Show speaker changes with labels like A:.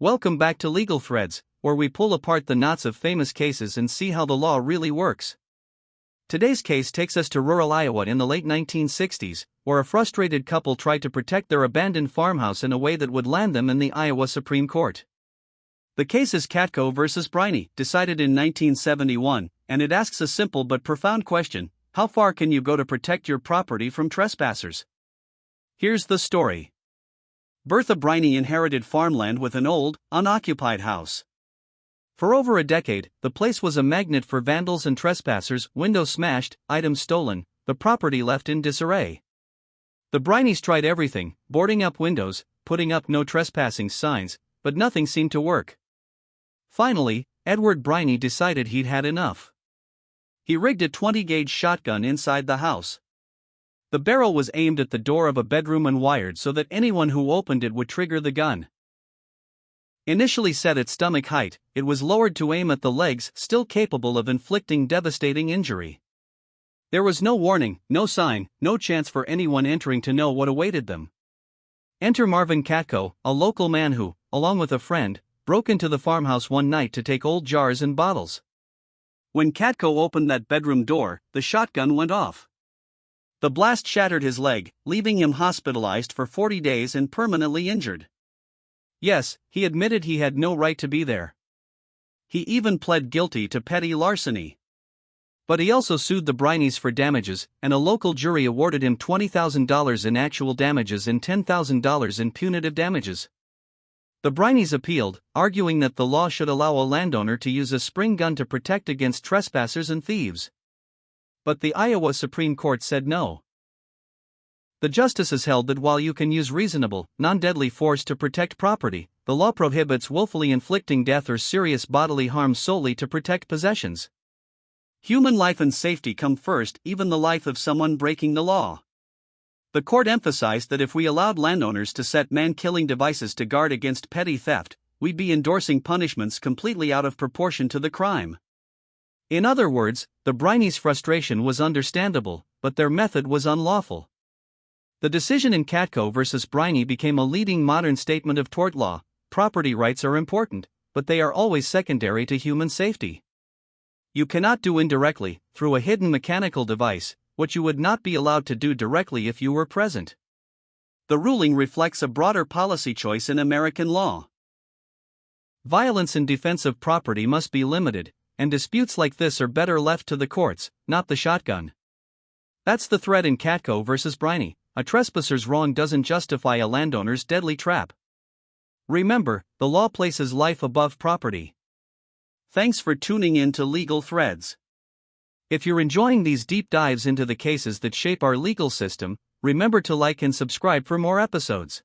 A: Welcome back to Legal Threads, where we pull apart the knots of famous cases and see how the law really works. Today's case takes us to rural Iowa in the late 1960s, where a frustrated couple tried to protect their abandoned farmhouse in a way that would land them in the Iowa Supreme Court. The case is Katko v. Briney, decided in 1971, and it asks a simple but profound question: how far can you go to protect your property from trespassers? Here's the story. Bertha Briney inherited farmland with an old, unoccupied house. For over a decade, the place was a magnet for vandals and trespassers, windows smashed, items stolen, the property left in disarray. The Brineys tried everything, boarding up windows, putting up no trespassing signs, but nothing seemed to work. Finally, Edward Briney decided he'd had enough. He rigged a 20-gauge shotgun inside the house. The barrel was aimed at the door of a bedroom and wired so that anyone who opened it would trigger the gun. Initially set at stomach height, it was lowered to aim at the legs, still capable of inflicting devastating injury. There was no warning, no sign, no chance for anyone entering to know what awaited them. Enter Marvin Katko, a local man who, along with a friend, broke into the farmhouse one night to take old jars and bottles. When Katko opened that bedroom door, the shotgun went off. The blast shattered his leg, leaving him hospitalized for 40 days and permanently injured. Yes, he admitted he had no right to be there. He even pled guilty to petty larceny. But he also sued the Brineys for damages, and a local jury awarded him $20,000 in actual damages and $10,000 in punitive damages. The Brineys appealed, arguing that the law should allow a landowner to use a spring gun to protect against trespassers and thieves. But the Iowa Supreme Court said no. The justices held that while you can use reasonable, non-deadly force to protect property, the law prohibits willfully inflicting death or serious bodily harm solely to protect possessions. Human life and safety come first, even the life of someone breaking the law. The court emphasized that if we allowed landowners to set man-killing devices to guard against petty theft, we'd be endorsing punishments completely out of proportion to the crime. In other words, the Brineys' frustration was understandable, but their method was unlawful. The decision in Katko v. Briney became a leading modern statement of tort law. Property rights are important, but they are always secondary to human safety. You cannot do indirectly, through a hidden mechanical device, what you would not be allowed to do directly if you were present. The ruling reflects a broader policy choice in American law. Violence in defense of property must be limited, and disputes like this are better left to the courts, not the shotgun. That's the thread in Katko v. Briney. A trespasser's wrong doesn't justify a landowner's deadly trap. Remember, the law places life above property. Thanks for tuning in to Legal Threads. If you're enjoying these deep dives into the cases that shape our legal system, remember to like and subscribe for more episodes.